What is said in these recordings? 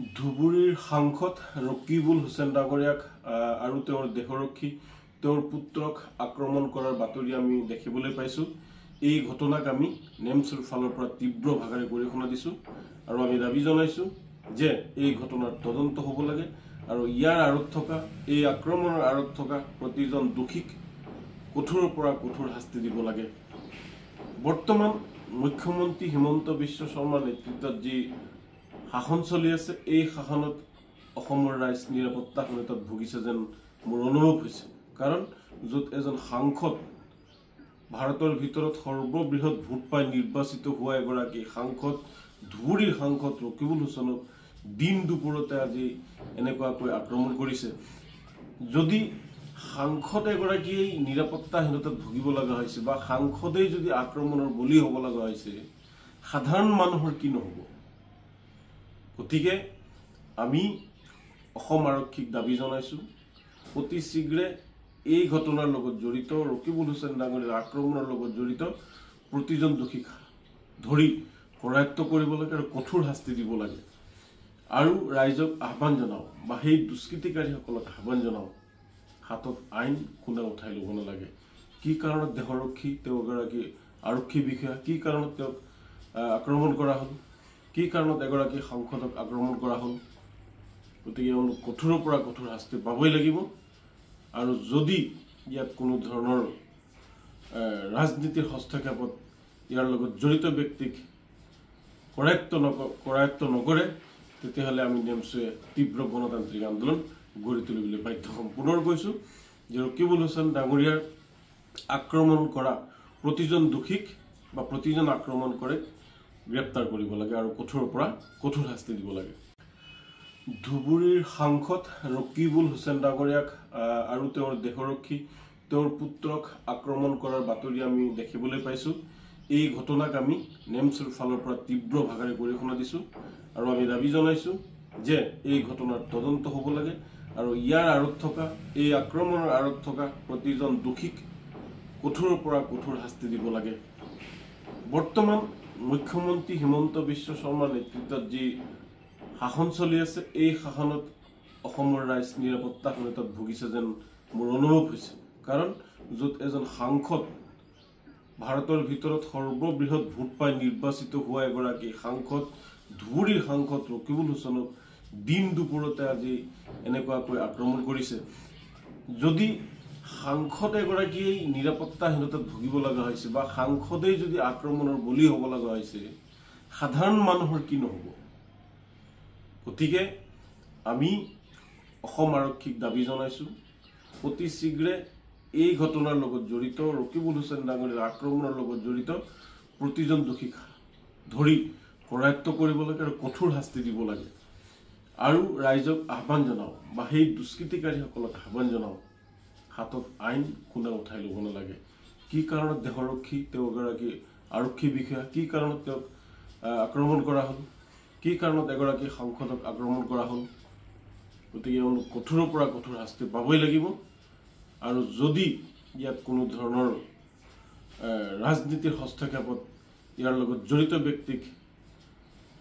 ধুবুৰীৰ সাংসদ ৰকিবুল হুছেইন ডাঙৰীয়াক আৰু তেওঁৰ দেহৰক্ষী তেওঁৰ পুত্ৰক আক্ৰমণ কৰাৰ বাতৰি আমি দেখিবলৈ পাইছোঁ। এই ঘটনাক আমি নেমছৰ ফালৰ পৰা তীব্ৰ ভাষাৰে গৰিহণা দিছোঁ আৰু আমি দাবী জনাইছোঁ যে এই ঘটনাৰ তদন্ত হ'ব লাগে আৰু ইয়াৰ আঁৰত থকা এই আক্ৰমণৰ আঁৰত থকা প্ৰতিজন দোষীক কঠোৰৰ পৰা কঠোৰ শাস্তি দিব লাগে। বৰ্তমান মুখ্যমন্ত্ৰী হিমন্ত বিশ্ব শৰ্মাৰ নেতৃত্বত যি শাসন চলি আছে, এই শাসনত অসমৰ ৰাইজ নিৰাপত্তাহীনতাত ভুগিছে যেন মোৰ অনুভৱ হৈছে। কাৰণ য'ত এজন সাংসদ, ভাৰতৰ ভিতৰত সৰ্ববৃহৎ ভোট পাই নিৰ্বাচিত হোৱা এগৰাকী সাংসদ, ধুবুৰীৰ সাংসদ ৰকিবুল হুছেইনক দিন দুপৰতে আজি এনেকুৱাকৈ আক্ৰমণ কৰিছে। যদি সাংসদ এগৰাকীয়ে নিৰাপত্তাহীনতাত ভুগিব লগা হৈছে বা সাংসদেই যদি আক্ৰমণৰ বলি হ'ব লগা হৈছে, সাধাৰণ মানুহৰ কি নহ'ব? গতিকে আমি অসম আৰক্ষীক দাবী জনাইছোঁ, অতি শীঘ্ৰে এই ঘটনাৰ লগত জড়িত ৰকিবুল হুছেইন ডাঙৰীয়াৰ আক্ৰমণৰ লগত জড়িত প্ৰতিজন দোষীক ধৰি কৰায়ত্ব কৰিব লাগে আৰু কঠোৰ শাস্তি দিব লাগে। আৰু ৰাইজক আহ্বান জনাওঁ বা সেই দুষ্কৃতিকাৰীসকলক আহ্বান জনাওঁ, হাতত আইন কোনেও উঠাই ল'ব নালাগে। কি কাৰণত দেহৰক্ষী তেওঁ এগৰাকী আৰক্ষী বিষয়া, কি কাৰণত তেওঁক আক্ৰমণ কৰা হ'ল, কি কাৰণত এগৰাকী সাংসদক আক্ৰমণ কৰা হ'ল? গতিকে এওঁলোক কঠোৰৰ পৰা কঠোৰ শাস্তি পাবই লাগিব। আৰু যদি ইয়াত কোনো ধৰণৰ ৰাজনীতিৰ হস্তক্ষেপত ইয়াৰ লগত জড়িত ব্যক্তিক কৰায়ত্ব নকৰে, তেতিয়াহ'লে আমি নেমছয়ে তীব্ৰ গণতান্ত্ৰিক আন্দোলন গঢ়ি তুলিবলৈ বাধ্য হ'ম। পুনৰ কৈছোঁ যে ৰকিবুল হুছেইন ডাঙৰীয়াৰ আক্ৰমণ কৰা প্ৰতিজন দোষীক বা প্ৰতিজন আক্ৰমণ কৰে গ্ৰেপ্তাৰ কৰিব লাগে আৰু কঠোৰৰ পৰা কঠোৰ শাস্তি দিব লাগে। ধুবুৰীৰ সাংসদ ৰকিবুল হুছেইন ডাঙৰীয়াক আৰু তেওঁৰ দেহৰক্ষী তেওঁৰ পুত্ৰক আক্ৰমণ কৰাৰ বাতৰি আমি দেখিবলৈ পাইছোঁ। এই ঘটনাক আমি নেমছৰ ফালৰ পৰা তীব্ৰ ভাষাৰে গৰিহণা দিছোঁ আৰু আমি দাবী জনাইছোঁ যে এই ঘটনাৰ তদন্ত হ'ব লাগে আৰু ইয়াৰ আঁৰত থকা এই আক্ৰমণৰ আঁৰত থকা প্ৰতিজন দোষীক কঠোৰৰ পৰা কঠোৰ শাস্তি দিব লাগে। বৰ্তমান মুখ্যমন্ত্ৰী হিমন্ত বিশ্ব শৰ্মাৰ নেতৃত্বত যি শাসন চলি আছে, এই শাসনত অসমৰ ৰাইজ নিৰাপত্তাহীনতাত ভুগিছে যেন মোৰ অনুভৱ হৈছে। কাৰণ য'ত এজন সাংসদ, ভাৰতৰ ভিতৰত সৰ্ববৃহৎ ভোট পাই নিৰ্বাচিত হোৱা এগৰাকী সাংসদ, ধুবুৰীৰ সাংসদ ৰকিবুল হুছেইনক দিন দুপৰতে আজি এনেকুৱাকৈ আক্ৰমণ কৰিছে। যদি সাংসদ এগৰাকীয়ে নিৰাপত্তাহীনতাত ভুগিব লগা হৈছে বা সাংসদেই যদি আক্ৰমণৰ বলি হ'ব লগা হৈছে, সাধাৰণ মানুহৰ কি নহ'ব? গতিকে আমি অসম আৰক্ষীক দাবী জনাইছোঁ, অতি শীঘ্ৰে এই ঘটনাৰ লগত জড়িত ৰকিবুল হুছেইন ডাঙৰীয়াৰ আক্ৰমণৰ লগত জড়িত প্ৰতিজন দোষীক ধৰি কৰায়ত্ব কৰিব লাগে আৰু কঠোৰ শাস্তি দিব লাগে। আৰু ৰাইজক আহ্বান জনাওঁ বা সেই দুষ্কৃতিকাৰীসকলক আহ্বান জনাওঁ, হাতত আইন কোনেও উঠাই ল'ব নালাগে। কি কাৰণত দেহৰক্ষী তেওঁ এগৰাকী আৰক্ষী বিষয়া, কি কাৰণত তেওঁক আক্ৰমণ কৰা হ'ল, কি কাৰণত এগৰাকী সাংসদক আক্ৰমণ কৰা হ'ল? গতিকে এওঁলোক কঠোৰৰ পৰা কঠোৰ শাস্তি পাবই লাগিব। আৰু যদি ইয়াত কোনো ধৰণৰ ৰাজনীতিৰ হস্তক্ষেপত ইয়াৰ লগত জড়িত ব্যক্তিক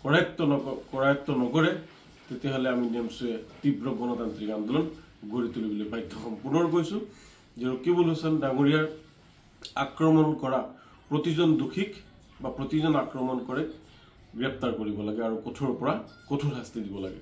কৰায়ত্ব নকৰে, তেতিয়াহ'লে আমি নেমছয়ে তীব্ৰ গণতান্ত্ৰিক আন্দোলন গঢ়ি তুলিবলৈ বাধ্য হ'ম। পুনৰ কৈছোঁ যে ৰকিবুল হুছেইন ডাঙৰীয়াৰ আক্ৰমণ কৰা প্ৰতিজন দোষীক বা প্ৰতিজন আক্ৰমণ কৰে গ্ৰেপ্তাৰ কৰিব লাগে আৰু কঠোৰৰ পৰা কঠোৰ শাস্তি দিব লাগে।